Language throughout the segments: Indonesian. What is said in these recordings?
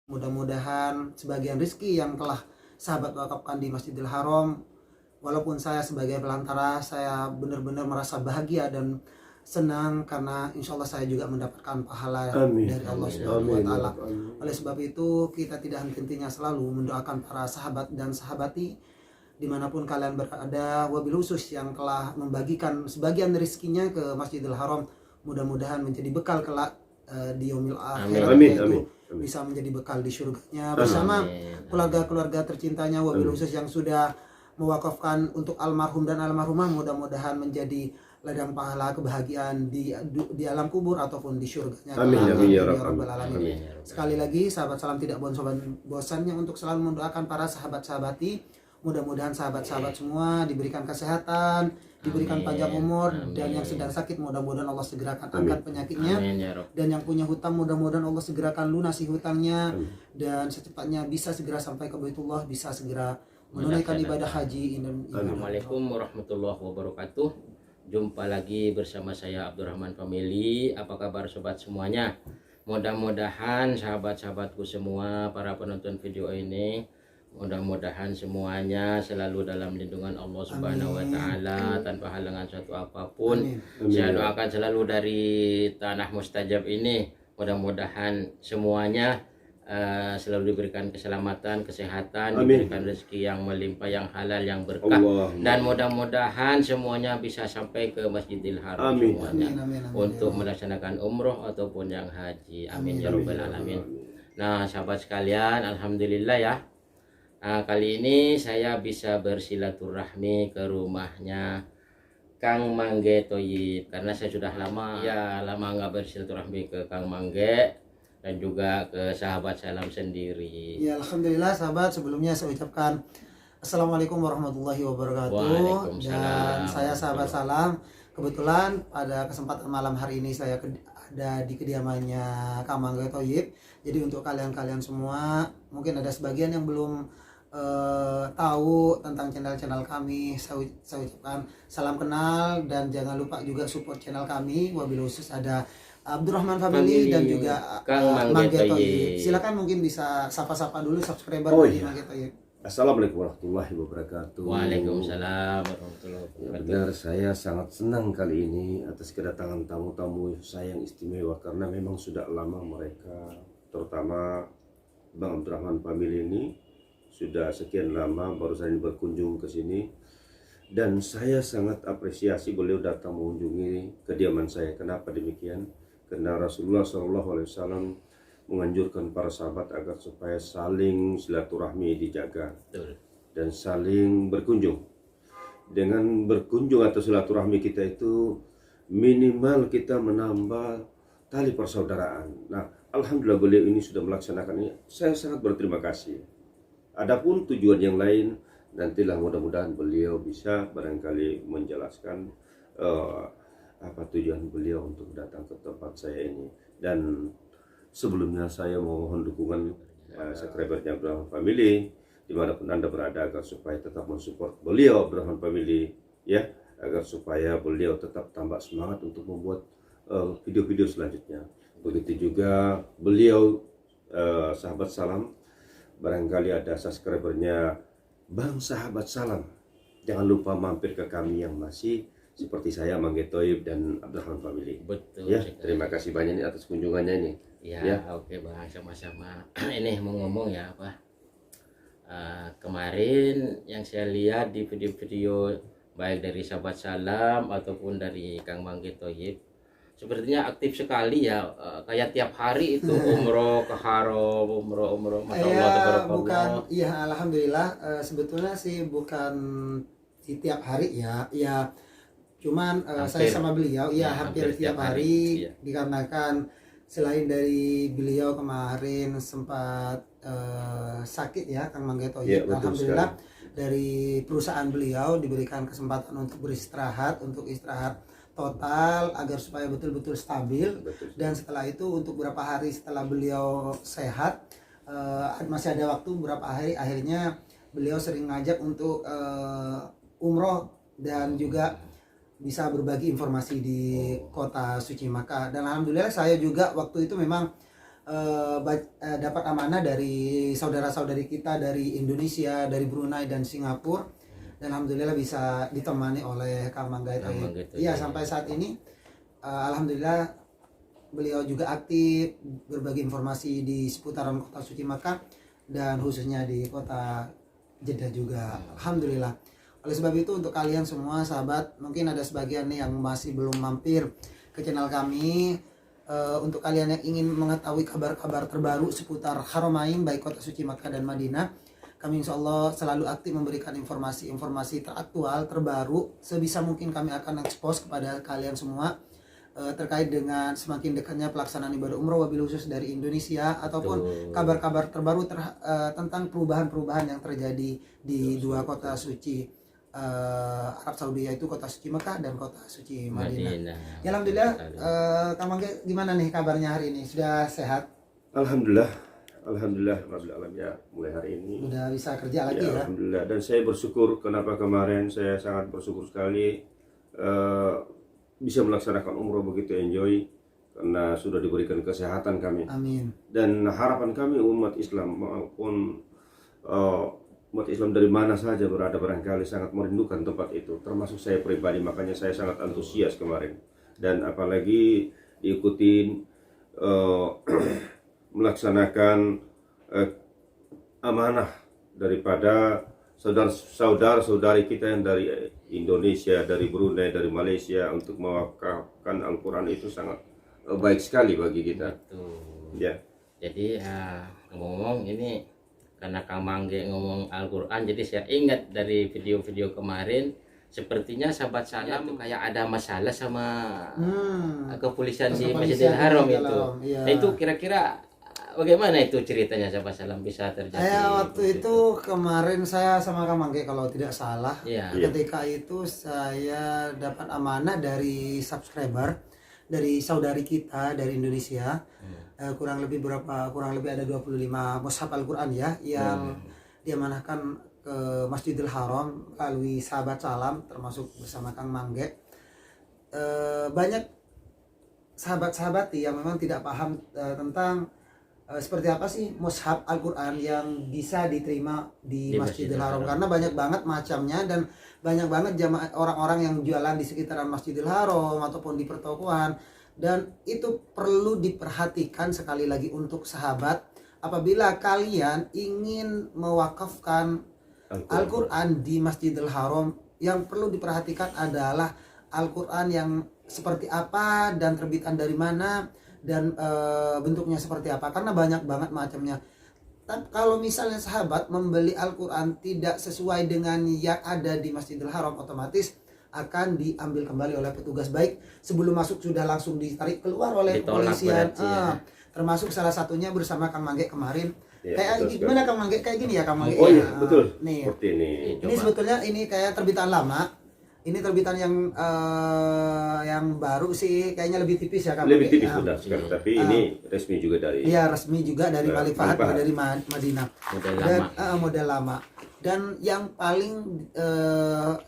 Mudah-mudahan sebagian rizki yang telah sahabat wakafkan di Masjidil Haram, walaupun saya sebagai pelantara, saya benar-benar merasa bahagia dan senang karena insya Allah saya juga mendapatkan pahala dari Allah Subhanahu wa Ta'ala. Oleh sebab itu, kita tidak henti-hentinya selalu mendoakan para sahabat dan sahabati dimanapun kalian berada, wabil khusus yang telah membagikan sebagian rizkinya ke Masjidil Haram, mudah-mudahan menjadi bekal kelak di yaumil akhirat, yaitu bisa menjadi bekal di surganya bersama keluarga-keluarga tercintanya, wabil khusus yang sudah mewakafkan untuk almarhum dan almarhumah, mudah-mudahan menjadi ladang pahala kebahagiaan di alam kubur ataupun di surganya. Amin ya rabbal alamin. Sekali lagi sahabat salam tidak bosannya untuk selalu mendoakan para sahabat-sahabati, mudah-mudahan sahabat-sahabat semua diberikan kesehatan, diberikan panjang umur, dan yang sedang sakit mudah-mudahan Allah segerakan angkat penyakitnya, dan yang punya hutang mudah-mudahan Allah segerakan lunasi hutangnya, dan secepatnya bisa segera sampai ke Baitullah, bisa segera menunaikan ibadah haji. Assalamualaikum warahmatullahi wabarakatuh. Jumpa lagi bersama saya Abdurrahman Family. Apa kabar sobat semuanya? Mudah-mudahan sahabat-sahabatku semua, para penonton video ini, mudah-mudahan semuanya selalu dalam lindungan Allah Subhanahu wa Ta'ala, tanpa halangan suatu apapun. Saya doakan selalu dari tanah mustajab ini, mudah-mudahan semuanya selalu diberikan keselamatan, kesehatan, diberikan rezeki yang melimpah, yang halal, yang berkah, dan mudah-mudahan semuanya bisa sampai ke Masjidil Haram semuanya untuk melaksanakan umroh ataupun yang haji. Amin ya rabbal alamin. Nah sahabat sekalian, alhamdulillah ya, kali ini saya bisa bersilaturahmi ke rumahnya Kang Mangge Thoyib, karena saya sudah lama nggak bersilaturahmi ke Kang Mangge dan juga ke sahabat salam sendiri. Ya alhamdulillah sahabat, sebelumnya saya ucapkan Assalamualaikum warahmatullahi wabarakatuh. Dan saya sahabat salam, kebetulan pada kesempatan malam hari ini saya ada di kediamannya Kang Mangge Thoyib. Jadi untuk kalian-kalian semua, mungkin ada sebagian yang belum tahu tentang channel-channel kami, saya ucapkan salam kenal, dan jangan lupa juga support channel kami. Wabil khusus ada Abdurrahman Family dan juga Kang Mangge Thoyib. Silakan mungkin bisa sapa-sapa dulu subscriber dari Mangge Thoyib. Assalamualaikum warahmatullahi wabarakatuh. Waalaikumsalam warahmatullahi wabarakatuh. Benar, saya sangat senang kali ini atas kedatangan tamu-tamu saya yang istimewa, karena memang sudah lama mereka, terutama Bang Abdurrahman Family ini sudah sekian lama baru saja berkunjung ke sini, dan saya sangat apresiasi beliau datang mengunjungi kediaman saya. Kenapa demikian? Karena Rasulullah SAW menganjurkan para sahabat agar supaya saling silaturahmi dijaga dan saling berkunjung. Dengan berkunjung atau silaturahmi kita itu minimal kita menambah tali persaudaraan. Nah, alhamdulillah beliau ini sudah melaksanakannya. Saya sangat berterima kasih. Adapun tujuan yang lain, nantilah mudah-mudahan beliau bisa barangkali menjelaskan apa tujuan beliau untuk datang ke tempat saya ini. Dan sebelumnya saya mohon dukungan subscribernya Abdurrahman Family dimanapun Anda berada, agar supaya tetap mensupport beliau Abdurrahman Family ya, agar supaya beliau tetap tambah semangat untuk membuat video-video selanjutnya. Begitu juga beliau sahabat salam, barangkali ada subscribernya Bang Sahabat Salam, jangan lupa mampir ke kami yang masih seperti saya, Mangge Thoyib dan Abdurrahman Family. Betul ya, terima kasih banyak nih atas kunjungannya ini. Ya. Oke Bang, sama-sama. Ini mau ngomong ya apa, kemarin yang saya lihat di video-video baik dari sahabat salam ataupun dari Kang Mangge Thoyib, sepertinya aktif sekali ya, kayak tiap hari itu umroh ke Haram, umroh Masya Allah, bukan, iya alhamdulillah, sebetulnya sih bukan tiap hari ya cuman saya sama beliau hampir tiap hari dikarenakan selain dari beliau kemarin sempat sakit ya Kang Mangge Thoyib, alhamdulillah dari perusahaan beliau diberikan kesempatan untuk beristirahat, untuk istirahat total agar supaya betul-betul stabil. Dan setelah itu untuk beberapa hari setelah beliau sehat, masih ada waktu beberapa hari, akhirnya beliau sering ngajak untuk umroh dan juga bisa berbagi informasi di kota suci Makkah. Dan alhamdulillah saya juga waktu itu memang dapat amanah dari saudara-saudari kita dari Indonesia, dari Brunei dan Singapura, dan alhamdulillah bisa ditemani oleh Kang Mangga itu. Iya, sampai saat ini alhamdulillah beliau juga aktif berbagi informasi di seputaran kota suci Makkah dan khususnya di kota Jeddah juga. Alhamdulillah. Oleh sebab itu untuk kalian semua sahabat, mungkin ada sebagian nih yang masih belum mampir ke channel kami. Untuk kalian yang ingin mengetahui kabar-kabar terbaru seputar Haramain, baik kota suci Makkah dan Madinah, kami insya Allah selalu aktif memberikan informasi-informasi teraktual, terbaru. Sebisa mungkin kami akan expose kepada kalian semua terkait dengan semakin dekatnya pelaksanaan ibadah umroh wabil khusus dari Indonesia, ataupun kabar-kabar terbaru tentang perubahan-perubahan yang terjadi di dua kota suci Arab Saudi, yaitu kota suci Mekah dan kota suci Madinah. Ya, alhamdulillah. Kang Mangge, gimana nih kabarnya hari ini? Sudah sehat? Alhamdulillah Rabbil Alamin, ya, mulai hari ini udah bisa kerja lagi ya? Alhamdulillah, dan saya bersyukur. Kenapa kemarin saya sangat bersyukur sekali bisa melaksanakan umroh begitu enjoy, karena sudah diberikan kesehatan kami. Amin. Dan harapan kami umat Islam maupun umat Islam dari mana saja berada barangkali sangat merindukan tempat itu, termasuk saya pribadi. Makanya saya sangat antusias kemarin, dan apalagi diikutin melaksanakan amanah daripada saudara-saudari kita yang dari Indonesia, dari Brunei, dari Malaysia, untuk mewakafkan Al-Quran. Itu sangat baik sekali bagi kita. Betul. Ya. Jadi ngomong ini karena Kang Mangge ngomong Al-Quran, jadi saya ingat dari video-video kemarin, sepertinya sahabat saya tuh kayak ada masalah sama kepolisian di Masjidil Haram itu. Iya. Nah, itu kira-kira bagaimana itu ceritanya sahabat salam bisa terjadi? Waktu itu kemarin saya sama Kang Mangge kalau tidak salah, ketika itu saya dapat amanah dari subscriber, dari saudari kita dari Indonesia. Kurang lebih ada 25 mushaf Al-Quran ya, yang diamanahkan ke Masjidil Haram melalui sahabat salam, termasuk bersama Kang Mangge. Banyak sahabat-sahabat yang memang tidak paham tentang seperti apa sih mushaf Al-Quran yang bisa diterima di Masjidil Haram, karena banyak banget macamnya, dan banyak banget jamaah orang-orang yang jualan di sekitaran Masjidil Haram ataupun di pertokoan. Dan itu perlu diperhatikan sekali lagi untuk sahabat, apabila kalian ingin mewakafkan Al-Quran di Masjidil Haram, yang perlu diperhatikan adalah Al-Quran yang seperti apa dan terbitan dari mana dan bentuknya seperti apa, karena banyak banget macamnya. Tapi kalau misalnya sahabat membeli Al-Quran tidak sesuai dengan yang ada di Masjidil Haram, otomatis akan diambil kembali oleh petugas, baik sebelum masuk sudah langsung ditarik keluar oleh kepolisian. Termasuk salah satunya bersama Kang Mangge kemarin. Kayak gimana Kang Mangge, kayak gini ya Kang Mangge? Oh iya, betul. Nih. Seperti ini. Ini sebetulnya ini kayak terbitan lama. Ini terbitan yang baru sih, kayaknya lebih tipis ya Kang Mangge. Lebih tipis benar sekali, tapi ini resmi juga dari. Iya, resmi juga dari Malik Fahad, dari Madinah. Model lama. Dan yang paling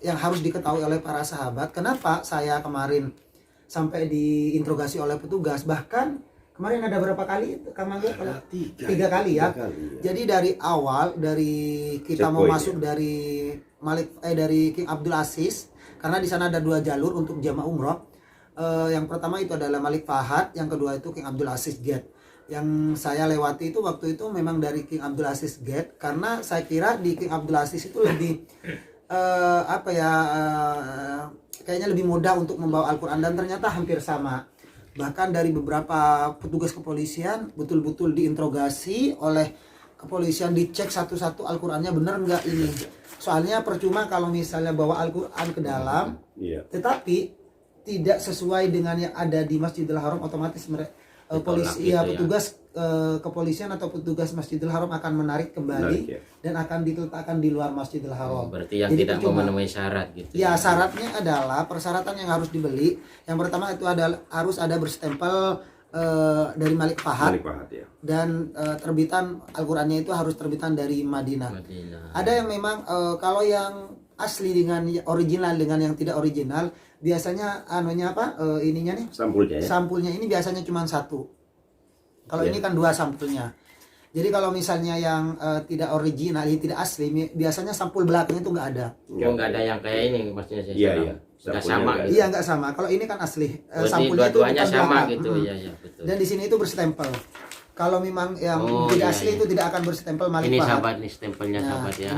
yang harus diketahui oleh para sahabat, kenapa saya kemarin sampai diinterogasi oleh petugas, bahkan kemarin ada berapa kali Kang Mangge? Tiga kali ya. Jadi dari awal, dari kita mau masuk dari dari King Abdul Aziz, karena di sana ada dua jalur untuk jamaah umroh. Yang pertama itu adalah Malik Fahad, yang kedua itu King Abdul Aziz Gate. Yang saya lewati itu waktu itu memang dari King Abdul Aziz Gate, karena saya kira di King Abdul Aziz itu lebih kayaknya lebih mudah untuk membawa Al-Quran, dan ternyata hampir sama. Bahkan dari beberapa petugas kepolisian betul-betul diinterogasi oleh kepolisian, dicek satu-satu Al-Qurannya bener nggak ini. Soalnya percuma kalau misalnya bawa Al-Quran ke dalam, tetapi tidak sesuai dengan yang ada di Masjidil Haram, otomatis mereka polisi petugas kepolisian atau petugas Masjidil Haram akan menarik kembali dan akan diletakkan di luar Masjidil Haram. Berarti yang tidak memenuhi syarat gitu. Ya, syaratnya adalah persyaratan yang harus dibeli. Yang pertama itu adalah harus ada berstempel dari Malik Fahad. Dan terbitan Al-Qur'annya itu harus terbitan dari Madinah. Ada yang memang kalau yang asli dengan original dengan yang tidak original, biasanya ininya nih sampulnya ini biasanya cuma satu Kalau ini kan dua sampulnya. Jadi kalau misalnya yang tidak original, yang tidak asli, biasanya sampul belakang itu nggak ada. Oh, nggak ada yang kayak ini maksudnya saya. Iya, salah. iya. Nggak Sampulnya sama nggak gitu. ada. Iya nggak sama. Kalau ini kan asli. Berarti Sampulnya itu dua-duanya bukan sama belakang. gitu. Iya, iya, betul. Dan di sini itu berstempel. Kalau memang yang Oh, tidak iya, asli iya. itu tidak akan berstempel Malik Ini Fahad. sahabat nih stempelnya Nah, sahabat ya.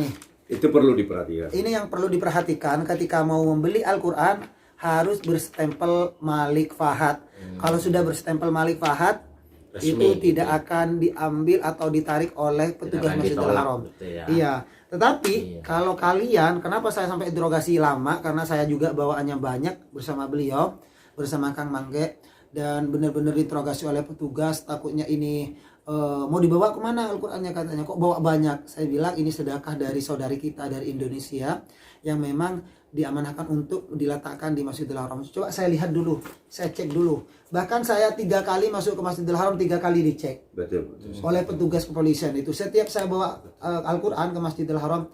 Itu perlu diperhatikan. Ini yang perlu diperhatikan ketika mau membeli Al-Quran, harus berstempel Malik Fahad. Kalau sudah berstempel Malik Fahad, Resmi, itu gitu tidak ya. akan diambil atau ditarik oleh petugas akan Masjidil ditolak, Haram. gitu ya. Iya. Tetapi Iya. kalau kalian, kenapa saya sampai interogasi lama? Karena saya juga bawaannya banyak bersama beliau, bersama Kang Mangge, dan benar-benar diinterogasi oleh petugas. Takutnya ini mau dibawa kemana Al-Qurannya, katanya kok bawa banyak. Saya bilang ini sedekah dari saudari kita dari Indonesia yang memang diamanahkan untuk diletakkan di Masjidil Haram. Coba saya lihat dulu, saya cek dulu. Bahkan saya 3 kali masuk ke Masjidil Haram, 3 kali dicek Betul. oleh petugas kepolisian itu. Setiap saya bawa Al-Quran ke Masjidil Haram,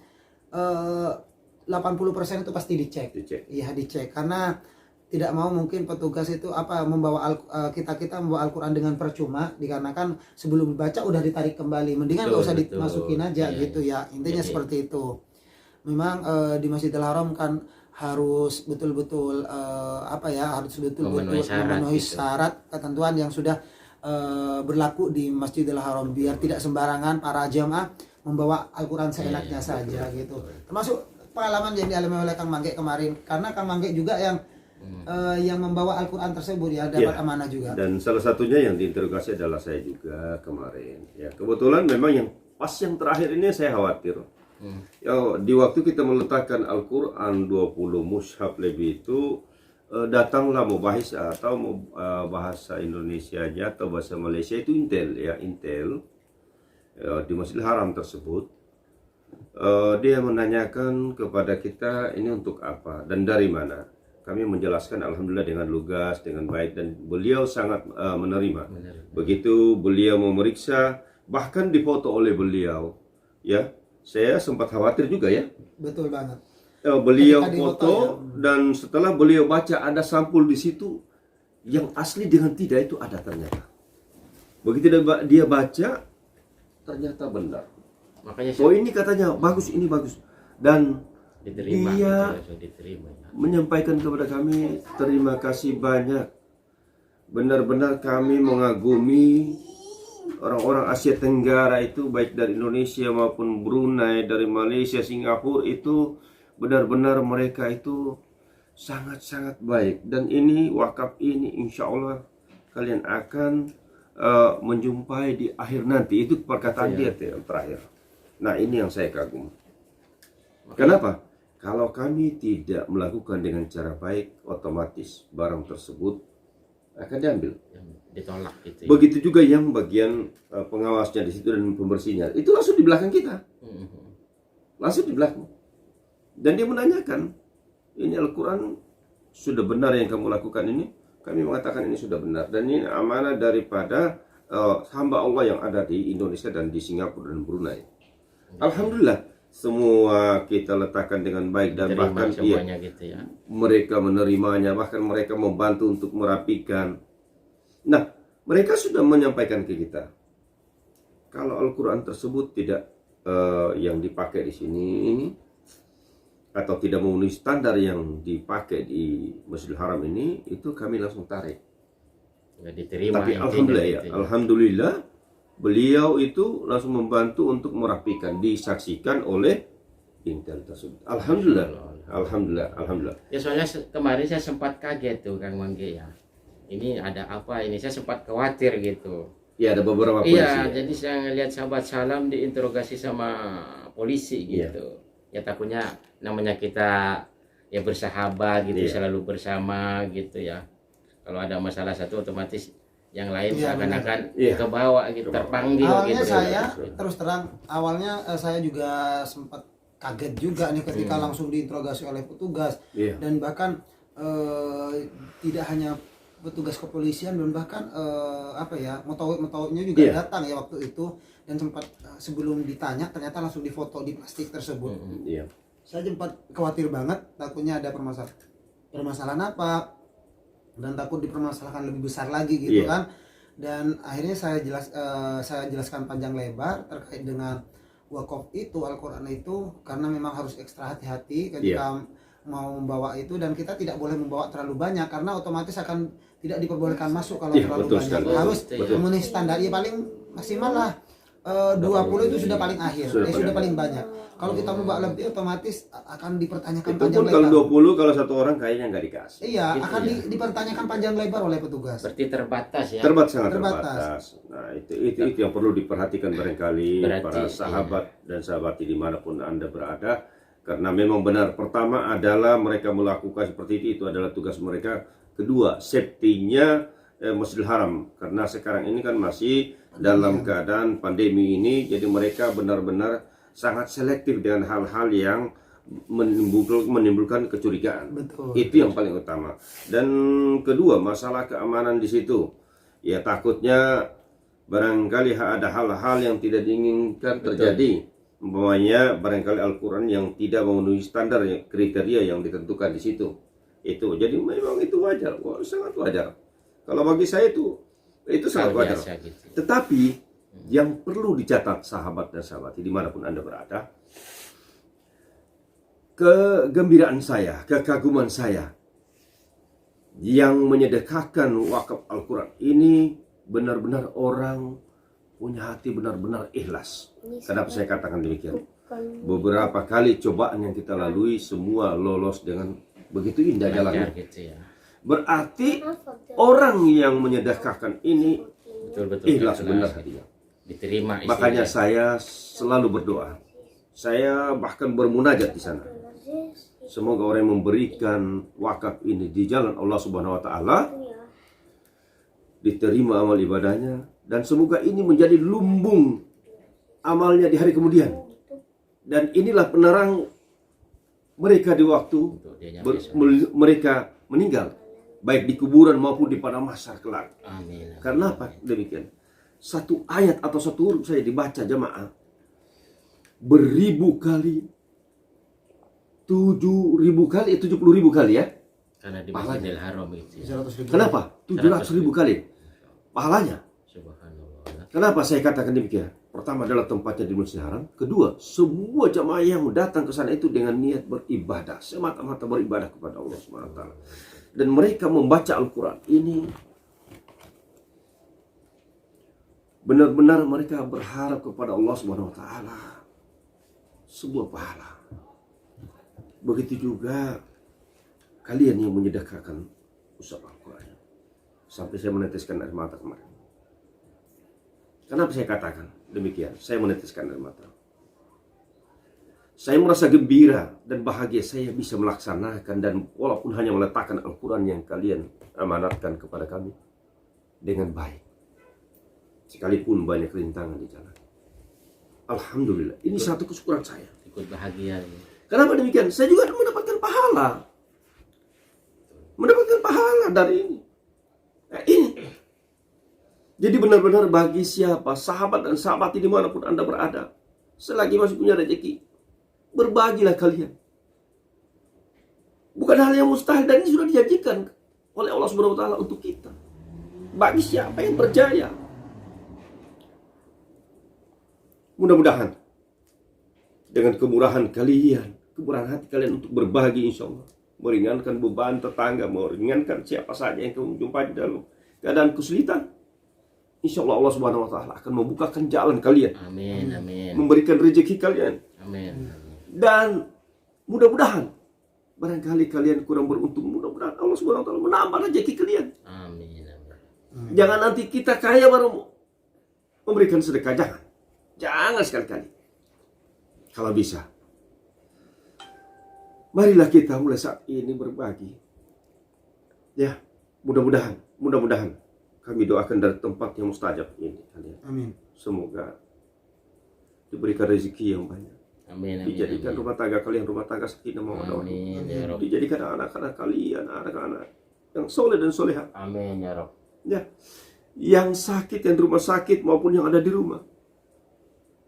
80% itu pasti dicek. Dicek. Iya, dicek. Karena tidak mau mungkin petugas itu membawa kita membawa Al-Quran dengan percuma, dikarenakan sebelum dibaca udah ditarik kembali. Mendingan nggak usah Betul. dimasukin aja Iya, gitu ya. Intinya Jadi- seperti itu. Memang di Masjidil Haram kan harus betul-betul harus betul-betul memenuhi gitu. syarat ketentuan yang sudah berlaku di Masjidil Haram, biar tidak sembarangan para jamaah membawa Al-Quran seenaknya saja gitu. Termasuk pengalaman yang dialami oleh Kang Mangge kemarin, karena Kang Mangge juga yang membawa Al-Quran tersebut ya dapat Iya. amanah juga. Dan salah satunya yang diinterogasi adalah saya juga kemarin. Ya, kebetulan memang yang terakhir ini saya khawatir. Ya, di waktu kita meletakkan Al-Quran 20 mushaf lebih itu datanglah mubahis atau bahasa Indonesianya atau bahasa Malaysia itu Intel di Masjidil Haram tersebut. Dia menanyakan kepada kita ini untuk apa dan dari mana. Kami menjelaskan alhamdulillah dengan lugas, dengan baik, dan beliau sangat menerima. Begitu beliau memeriksa, bahkan difoto oleh beliau, ya. Saya sempat khawatir juga ya. Betul banget. Beliau Ketika difoto, foto dan setelah beliau baca ada sampul di situ yang asli dengan tidak itu ada ternyata. Begitu dia baca ternyata benar. Makanya Oh ini katanya bagus, ini bagus, dan diterima dia gitu, langsung diterima ya. menyampaikan kepada kami terima kasih banyak. Benar-benar kami mengagumi orang-orang Asia Tenggara itu, baik dari Indonesia maupun Brunei, dari Malaysia, Singapura, itu benar-benar mereka itu sangat-sangat baik. Dan ini wakaf ini insya Allah kalian akan menjumpai di akhir nanti. Itu perkataan dia yang terakhir. Nah ini yang saya kagum. Kenapa? Kalau kami tidak melakukan dengan cara baik, otomatis barang tersebut akan diambil. Yang ditolak gitu ya. Begitu juga yang bagian pengawasnya di situ dan pembersihnya. Itu langsung di belakang kita. Langsung di belakang. Dan dia menanyakan, ini Al-Quran sudah benar yang kamu lakukan ini? Kami mengatakan ini sudah benar. Dan ini amanah daripada hamba Allah yang ada di Indonesia dan di Singapura dan Brunei. Alhamdulillah. Semua kita letakkan dengan baik dan Diterima bahkan semuanya gitu ya. mereka menerimanya, bahkan mereka membantu untuk merapikan. Nah, mereka sudah menyampaikan ke kita kalau Al-Quran tersebut tidak yang dipakai di sini atau tidak memenuhi standar yang dipakai di Masjidil Haram ini, itu kami langsung tarik. Nggak diterima. Tapi intinya alhamdulillah ya, gitu alhamdulillah beliau itu langsung membantu untuk merapikan, disaksikan oleh Intel tersebut. Alhamdulillah, alhamdulillah, alhamdulillah. Ya soalnya kemarin saya sempat kaget tuh Kang Mangge ya. Ini ada apa ini? Saya sempat khawatir gitu. Ya ada beberapa polisi. Iya, jadi saya ngelihat sahabat salam diinterogasi sama polisi gitu. Ya takutnya namanya kita ya bersahabat gitu, selalu bersama gitu ya. Kalau ada masalah satu otomatis yang lain seakan-akan ke bawah gitu, terpanggil Awalnya gitu. saya terus terang, awalnya saya juga sempat kaget juga nih ketika langsung diinterogasi oleh petugas. Dan bahkan tidak hanya petugas kepolisian, dan bahkan motownya juga datang ya waktu itu, dan sempat sebelum ditanya ternyata langsung difoto di plastik tersebut. Saya sempat khawatir banget, takutnya ada permasalahan apa, dan takut dipermasalahkan lebih besar lagi gitu kan. Dan akhirnya saya jelaskan panjang lebar terkait dengan wakaf itu, Al-Quran itu, karena memang harus ekstra hati-hati ketika mau membawa itu, dan kita tidak boleh membawa terlalu banyak karena otomatis akan tidak diperbolehkan masuk kalau terlalu betul banyak. sekali. Harus Betul. memenuhi standar, ya paling maksimal lah 20 itu sudah paling akhir, sudah paling banyak. Kalau kita membawa lebih otomatis akan dipertanyakan Itu panjang pun kalau lebar. 20, kalau satu orang kayaknya nggak dikasih. Iya, Gitu akan ya. dipertanyakan panjang lebar oleh petugas. Berarti terbatas ya. Sangat terbatas. Nah, itu yang perlu diperhatikan barangkali Berarti, para sahabat dan sahabati dimanapun Anda berada, karena memang benar, pertama adalah mereka melakukan seperti itu adalah tugas mereka. Kedua, safety-nya Masjidil Haram, karena sekarang ini kan masih dalam keadaan pandemi ini, jadi mereka benar-benar sangat selektif dengan hal-hal yang menimbulkan kecurigaan. Betul. Itu yang paling utama. Dan kedua, masalah keamanan di situ. Ya, takutnya barangkali ada hal-hal yang tidak diinginkan terjadi. Umpamanya barangkali Al-Quran yang tidak memenuhi standar kriteria yang ditentukan di situ. Itu. Jadi memang itu wajar. Wah, sangat wajar. Kalau bagi saya itu sangat wajar. Biasa gitu. Tetapi yang perlu dicatat sahabat dan sahabati dimanapun Anda berada, kegembiraan saya, kekaguman saya yang menyedekahkan wakaf Al-Quran ini benar-benar orang punya hati benar-benar ikhlas. Kenapa saya katakan demikian? Beberapa kali cobaan yang kita lalui semua lolos dengan begitu indah jalannya. Lancar gitu ya. Berarti orang yang menyedekahkan ini Betul-betul ikhlas benar hatinya. Diterima isinya. Makanya saya selalu berdoa. Saya bahkan bermunajat di sana. Semoga orang yang memberikan wakaf ini di jalan Allah Subhanahu wa taala diterima amal ibadahnya, dan semoga ini menjadi lumbung amalnya di hari kemudian. Dan inilah penerang mereka di waktu Untuk dia nyampe mereka meninggal, baik di kuburan maupun di padang mahsyar kelak. Amin. Karena apa demikian? Satu ayat atau satu huruf saya dibaca jemaah beribu kali, 7.000 kali, 70.000 kali ya. Karena di Masjidil Haram itu. 100.000. Kenapa? 700.000 kali pahalanya. Subhanallah. Kenapa saya katakan demikian? Pertama adalah tempatnya di Masjidil Haram. Kedua, semua jamaah yang datang ke sana itu dengan niat beribadah, semata-mata beribadah kepada Allah SWT. Dan mereka membaca Al-Quran ini benar-benar mereka berharap kepada Allah Subhanahu wa taala sebuah pahala. Begitu juga kalian yang menyedekahkan usap Al-Quran. Sampai saya meneteskan air mata kemarin. Kenapa saya katakan demikian? Saya meneteskan air mata. Saya merasa gembira dan bahagia saya bisa melaksanakan, dan walaupun hanya meletakkan Al-Quran yang kalian amanatkan kepada kami dengan baik. Sekalipun banyak rintangan di jalan. Alhamdulillah, ini satu kesyukuran saya. Ikut bahagia ini. Kenapa demikian? Saya juga mendapatkan pahala. Mendapatkan pahala dari ini. Nah, ini. Jadi benar-benar bagi siapa, sahabat dan sahabat dimanapun Anda berada, selagi masih punya rezeki, berbagilah kalian. Bukan hal yang mustahil, dan ini sudah dijanjikan oleh Allah Subhanahu wa taala untuk kita. Bagi siapa yang percaya. Mudah-mudahan dengan kemurahan kalian, kemurahan hati kalian untuk berbagi, insya Allah meringankan beban tetangga, meringankan siapa saja yang kamu jumpai dalam keadaan kesulitan. Insya Allah Allah Subhanahu wa taala akan membukakan jalan kalian. Amin, amin. Memberikan rezeki kalian. Amin. Dan mudah-mudahan barangkali kalian kurang beruntung, mudah-mudahan Allah Subhanahu wa taala menambah rezeki kalian. Amin. Jangan nanti kita kaya baru memberikan sedekah, jangan sekali-kali. Kalau bisa, marilah kita mulai saat ini berbagi. Ya, mudah-mudahan kami doakan dari tempat yang mustajab ini kalian. Amin. Semoga diberikan rezeki yang banyak. Amin. Dijadikan rumah tangga kalian rumah tangga sakinah mawaddah. Amin ya Rabb. Dijadikan anak-anak kalian anak-anak yang soleh dan soleha. Amin ya Rabb. Ya, yang sakit, yang di rumah sakit maupun yang ada di rumah,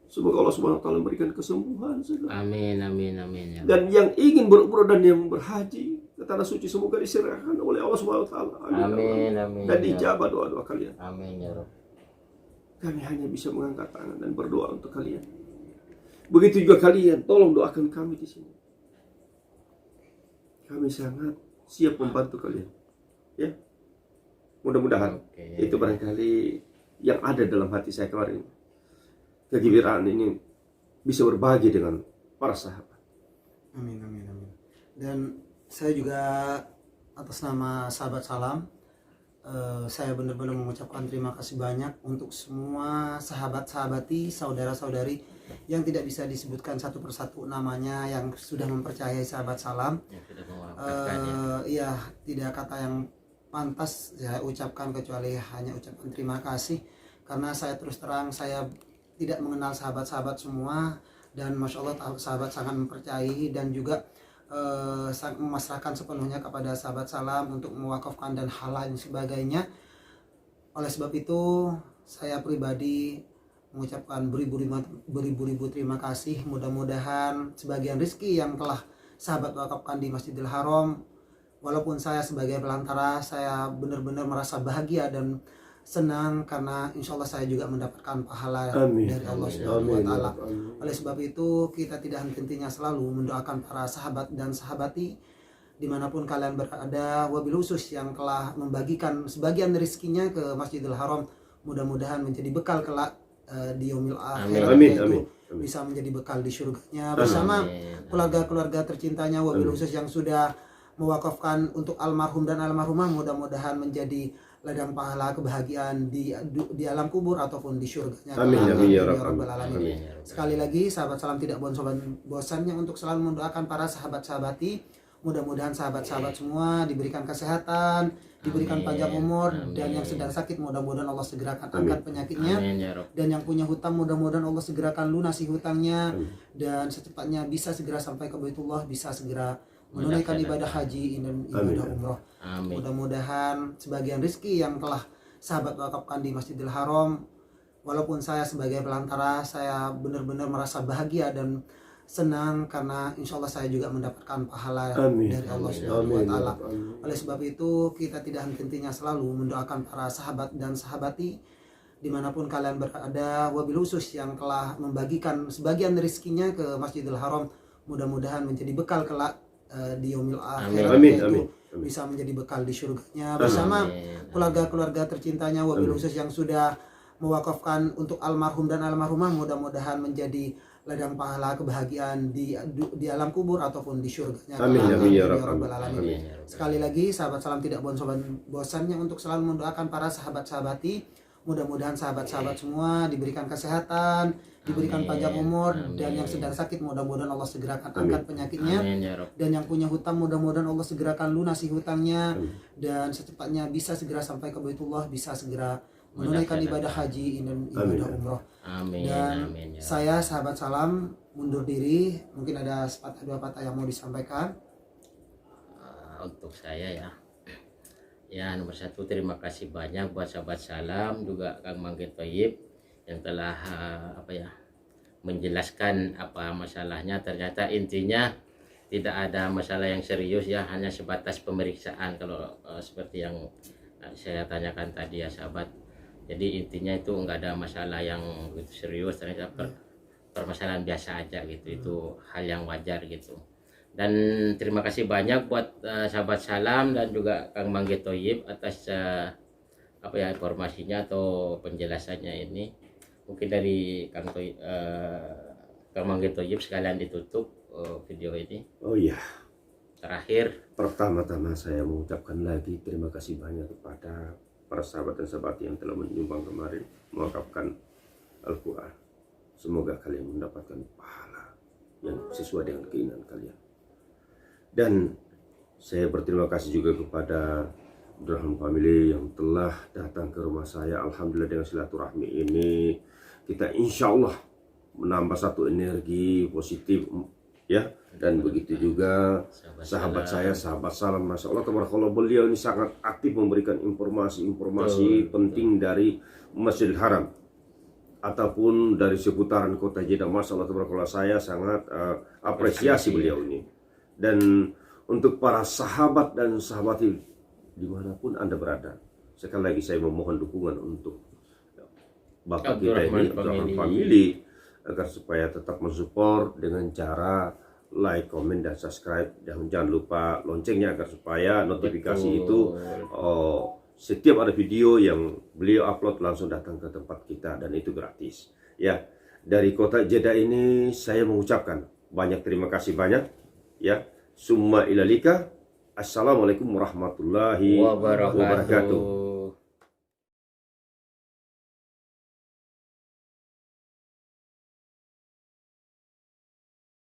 semoga Allah Subhanahu wa taala memberikan kesembuhan segala. Amin, amin, amin ya Rabb. Dan yang ingin berumrah dan yang berhaji, tanah suci semoga diserahkan oleh Allah Subhanahu wa taala. Amin, amin. Dan dijabah doa-doa kalian. Amin ya Rabb. Kami hanya bisa mengangkat tangan dan berdoa untuk kalian. Begitu juga kalian, tolong doakan kami di sini. Kami sangat siap membantu kalian. Ya. Mudah-mudahan itu barangkali yang ada dalam hati saya kemarin. Kegembiraan ini bisa berbagi dengan para sahabat. Amin, amin, amin. Dan saya juga atas nama sahabat salam, saya benar-benar mengucapkan terima kasih banyak untuk semua sahabat-sahabati, saudara-saudari yang tidak bisa disebutkan satu persatu namanya, yang sudah mempercayai sahabat salam. Yang sudah mewakafkan Iya, tidak kata yang pantas saya ucapkan kecuali hanya ucapan terima kasih, karena saya terus terang saya tidak mengenal sahabat-sahabat semua, dan masya Allah sahabat sangat mempercayai dan juga memasrahkan sepenuhnya kepada sahabat salam untuk mewakafkan dan hal lain sebagainya. Oleh sebab itu saya pribadi mengucapkan beribu-ribu terima kasih. Mudah-mudahan sebagian rezeki yang telah sahabat wakafkan di Masjidil Haram, walaupun saya sebagai pelantara, saya benar-benar merasa bahagia dan senang karena insya Allah saya juga mendapatkan pahala dari Allah Subhanahu wa taala. Oleh sebab itu kita tidak henti-hentinya selalu mendoakan para sahabat dan sahabati dimanapun kalian berada, wabil khusus yang telah membagikan sebagian rezekinya ke Masjidil Haram, mudah-mudahan menjadi bekal kelak di yaumil akhirat, yaitu bisa menjadi bekal di surganya bersama keluarga-keluarga tercintanya, wabil khusus yang sudah mewakafkan untuk almarhum dan almarhumah, mudah-mudahan menjadi ladang pahala kebahagiaan di alam kubur ataupun di surganya. Amin, amin ya rabbal alamin. Sekali lagi sahabat salam tidak bosannya untuk selalu mendoakan para sahabat-sahabati, mudah-mudahan sahabat-sahabat semua diberikan kesehatan, diberikan panjang umur, dan yang sedang sakit mudah-mudahan Allah segerakan angkat penyakitnya, dan yang punya hutang mudah-mudahan Allah segerakan lunasi hutangnya, dan secepatnya bisa segera sampai ke Baitullah, bisa segera menunaikan ibadah haji dan ibadah umroh. Mudah-mudahan sebagian rezeki yang telah sahabat wakafkan di Masjidil Haram, walaupun saya sebagai pelantara, saya benar-benar merasa bahagia dan senang karena insya Allah saya juga mendapatkan pahala dari Allah Subhanahu wa taala. Oleh sebab itu kita tidak henti-hentinya selalu mendoakan para sahabat dan sahabati dimanapun kalian berada, wabil khusus yang telah membagikan sebagian rezekinya ke Masjidil Haram, mudah-mudahan menjadi bekal kelak di yaumil akhirat, yaitu bisa menjadi bekal di surganya bersama keluarga-keluarga tercintanya, wabil khusus yang sudah mewakafkan untuk almarhum dan almarhumah, mudah-mudahan menjadi ladang pahala kebahagiaan di alam kubur ataupun di surganya. Amin ya rabbal alamin. Sekali lagi sahabat salam tidak bosannya untuk selalu mendoakan para sahabat-sahabati, mudah-mudahan sahabat-sahabat semua diberikan kesehatan, diberikan panjang umur, dan yang sedang sakit mudah-mudahan Allah segerakan angkat penyakitnya, dan yang punya hutang mudah-mudahan Allah segerakan lunasi hutangnya, dan secepatnya bisa segera sampai ke Baitullah, bisa segera menunaikan ibadah haji dan ibadah umroh. Dan saya sahabat salam mundur diri, mungkin ada sepatah dua patah yang mau disampaikan. Untuk saya ya nomor satu, terima kasih banyak buat sahabat salam, juga Kang Mangge Thoyib yang telah menjelaskan apa masalahnya. Ternyata intinya tidak ada masalah yang serius ya, hanya sebatas pemeriksaan kalau seperti yang saya tanyakan tadi ya sahabat. Jadi intinya itu enggak ada masalah yang gitu serius, ternyata permasalahan biasa aja gitu. Itu hal yang wajar gitu. Dan terima kasih banyak buat sahabat salam dan juga Kang Mangge Thoyib atas informasinya atau penjelasannya ini. Mungkin dari Kang Mangge Thoyib sekalian ditutup video ini. Oh iya. Terakhir, pertama-tama saya mengucapkan lagi terima kasih banyak kepada para sahabat dan sahabat yang telah menyumbang kemarin mewakafkan Al-Quran. Semoga kalian mendapatkan pahala yang sesuai dengan keinginan kalian. Dan saya berterima kasih juga kepada Abdurrahman Family yang telah datang ke rumah saya. Alhamdulillah dengan silaturahmi ini kita insya Allah menambah satu energi positif ya. Dan begitu juga sahabat saya, sahabat salam, Masya Allah tabarakallah, beliau ini sangat aktif memberikan informasi-informasi penting dari Masjidil Haram ataupun dari seputaran kota Jeddah. Masya Allah tabarakallah, saya sangat apresiasi beliau ini. Dan untuk para sahabat dan sahabati dimanapun Anda berada. Sekali lagi saya memohon dukungan untuk Bapak kita ini, Abdurrahman Family, agar supaya tetap mensupport dengan cara like, komen, dan subscribe. Dan jangan lupa loncengnya agar supaya notifikasi itu setiap ada video yang beliau upload langsung datang ke tempat kita, dan itu gratis. Ya, dari kota Jeddah ini saya mengucapkan banyak terima kasih banyak. Ya, summa ilalika. Assalamualaikum warahmatullahi wabarakatuh.